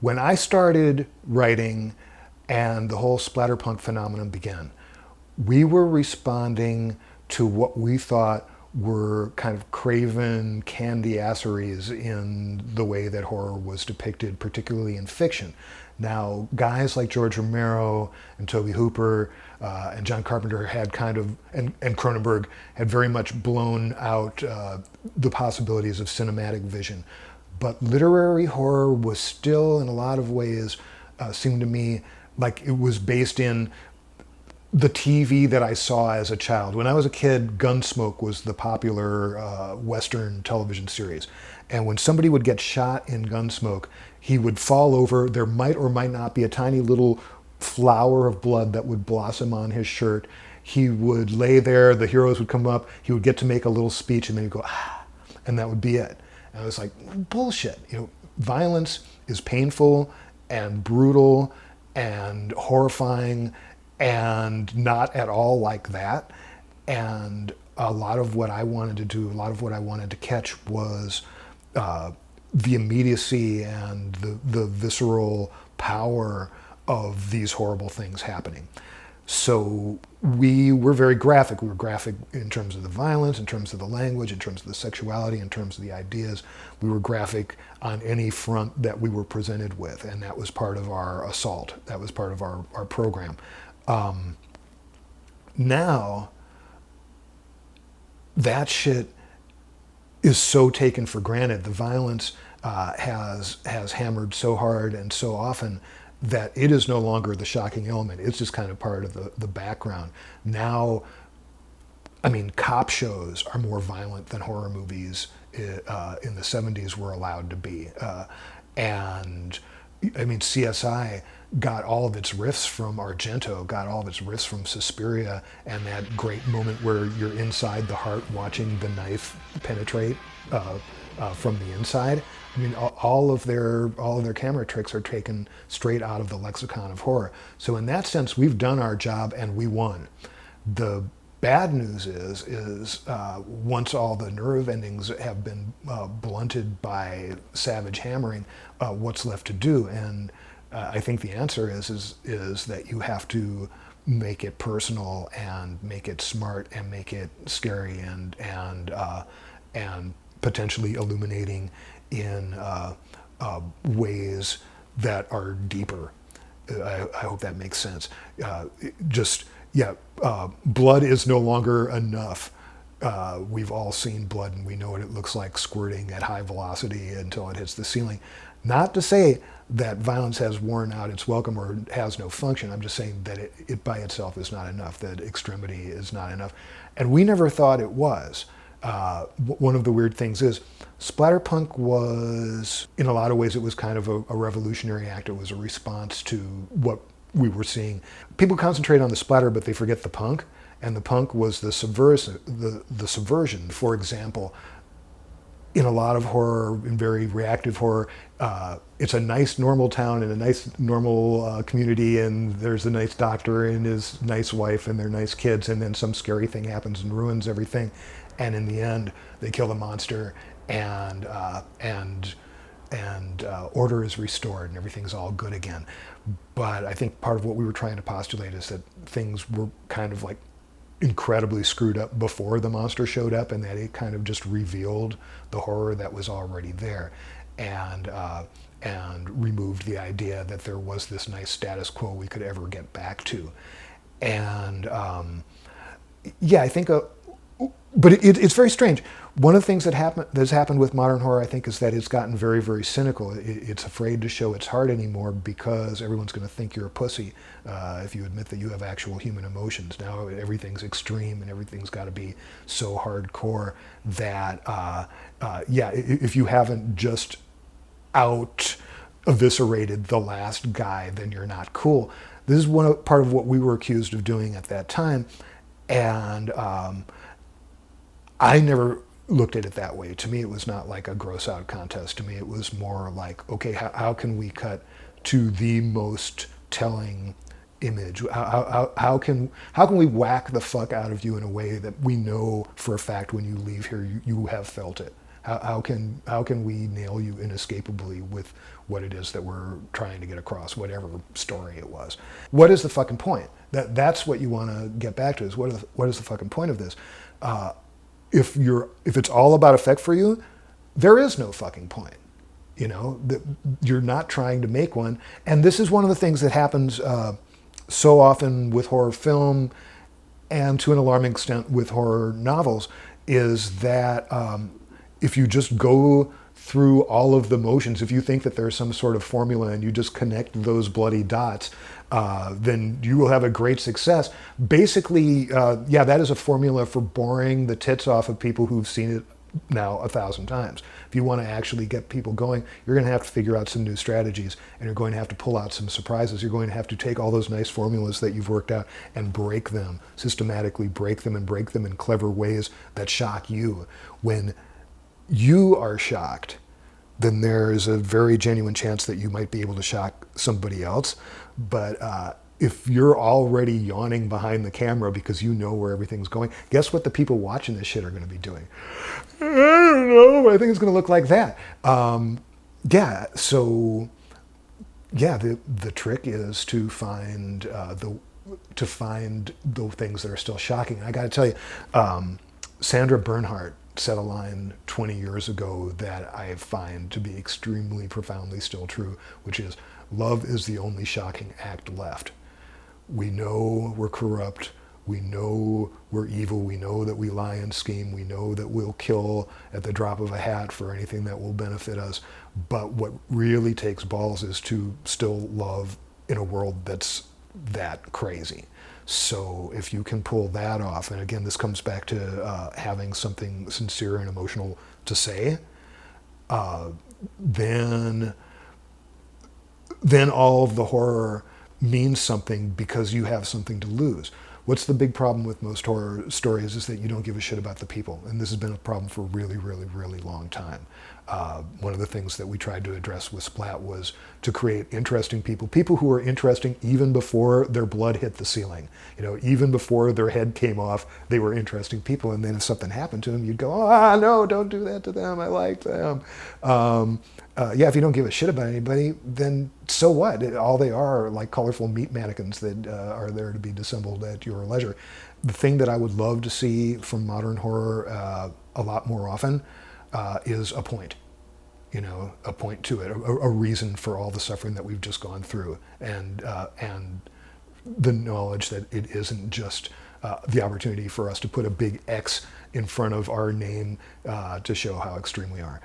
When I started writing and the whole splatterpunk phenomenon began, we were responding to what we thought were kind of craven candy asseries in the way that horror was depicted, particularly in fiction. Now, guys like George Romero and Tobe Hooper and John Carpenter had kind of, and Cronenberg had very much blown out the possibilities of cinematic vision. But literary horror was still, in a lot of ways, seemed to me like it was based in the TV that I saw as a child. When I was a kid, Gunsmoke was the popular Western television series. And when somebody would get shot in Gunsmoke, he would fall over. There might or might not be a tiny little flower of blood that would blossom on his shirt. He would lay there, the heroes would come up, he would get to make a little speech, and then he'd go, ah, and that would be it. And I was like, bullshit. Violence is painful and brutal and horrifying and not at all like that. And a lot of what I wanted to do, a lot of what I wanted to catch was the immediacy and the visceral power of these horrible things happening. So we were very graphic. We were graphic in terms of the violence, in terms of the language, in terms of the sexuality, in terms of the ideas. We were graphic on any front that we were presented with, and that was part of our assault. That was part of our program. Now, that shit is so taken for granted. The violence has hammered so hard and so often that it is no longer the shocking element. It's just kind of part of the background. Now, I mean, cop shows are more violent than horror movies in the 70s were allowed to be. And I mean, CSI got all of its riffs from Argento, got all of its riffs from Suspiria, and that great moment where you're inside the heart watching the knife penetrate from the inside. I mean, all of their camera tricks are taken straight out of the lexicon of horror. So in that sense, we've done our job and we won. The bad news is once all the nerve endings have been blunted by savage hammering, what's left to do? And I think the answer is that you have to make it personal and make it smart and make it scary and potentially illuminating in ways that are deeper. I hope that makes sense. Blood is no longer enough. We've all seen blood and we know what it looks like squirting at high velocity until it hits the ceiling. Not to say that violence has worn out its welcome or has no function. I'm just saying that it by itself is not enough, that extremity is not enough. And we never thought it was. One of the weird things is Splatterpunk was, in a lot of ways, it was kind of a revolutionary act. It was a response to what we were seeing. People concentrate on the splatter, but they forget the punk. And the punk was the subversion. For example, in a lot of horror, in very reactive horror, it's a nice normal town and a nice normal community, and there's a nice doctor and his nice wife and their nice kids, and then some scary thing happens and ruins everything. And in the end, they kill the monster, and order is restored, and everything's all good again. But I think part of what we were trying to postulate is that things were kind of like incredibly screwed up before the monster showed up, and that it kind of just revealed the horror that was already there, and removed the idea that there was this nice status quo we could ever get back to. And I think. But it's very strange. One of the things that's happened with modern horror, I think, is that it's gotten very, very cynical. It's afraid to show its heart anymore because everyone's going to think you're a pussy if you admit that you have actual human emotions. Now everything's extreme and everything's got to be so hardcore that, if you haven't just out eviscerated the last guy, then you're not cool. This is part of what we were accused of doing at that time, and I never looked at it that way. To me, it was not like a gross out contest. To me, it was more like, okay, how can we cut to the most telling image? How can we whack the fuck out of you in a way that we know for a fact when you leave here you have felt it? How can we nail you inescapably what it is that we're trying to get across, whatever story it was. What is the fucking point? That's what you want to get back to, is what is the fucking point of this? If it's all about effect for you, there is no fucking point. You know, that you're not trying to make one. And this is one of the things that happens so often with horror film, and to an alarming extent with horror novels, is that if you just go through all of the motions, if you think that there's some sort of formula and you just connect those bloody dots, then you will have a great success. Basically, yeah, that is a formula for boring the tits off of people who've seen it now 1,000 times. If you want to actually get people going, you're going to have to figure out some new strategies, and you're going to have to pull out some surprises. You're going to have to take all those nice formulas that you've worked out and break them, systematically break them in clever ways that shock you. When you are shocked, then there's a very genuine chance that you might be able to shock somebody else. But if you're already yawning behind the camera because you know where everything's going, guess what the people watching this shit are going to be doing? I don't know. I think it's going to look like that. Yeah. So, yeah, the trick is to find the things that are still shocking. I got to tell you, Sandra Bernhardt said a line 20 years ago that I find to be extremely profoundly still true, which is, love is the only shocking act left. We know we're corrupt. We know we're evil. We know that we lie and scheme. We know that we'll kill at the drop of a hat for anything that will benefit us. But what really takes balls is to still love in a world that's that crazy. So if you can pull that off, and again, this comes back to having something sincere and emotional to say, then all of the horror means something because you have something to lose. What's the big problem with most horror stories is that you don't give a shit about the people. And this has been a problem for a really, really, really long time. One of the things that we tried to address with Splat was to create interesting people who were interesting even before their blood hit the ceiling. You know, even before their head came off, they were interesting people. And then if something happened to them, you'd go, oh, no, don't do that to them. I like them. Yeah, if you don't give a shit about anybody, then so what? All they are like colorful meat mannequins that are there to be dissembled at your leisure. The thing that I would love to see from modern horror a lot more often is a point. You know, a point to it, a reason for all the suffering that we've just gone through, and the knowledge that it isn't just the opportunity for us to put a big X in front of our name to show how extreme we are.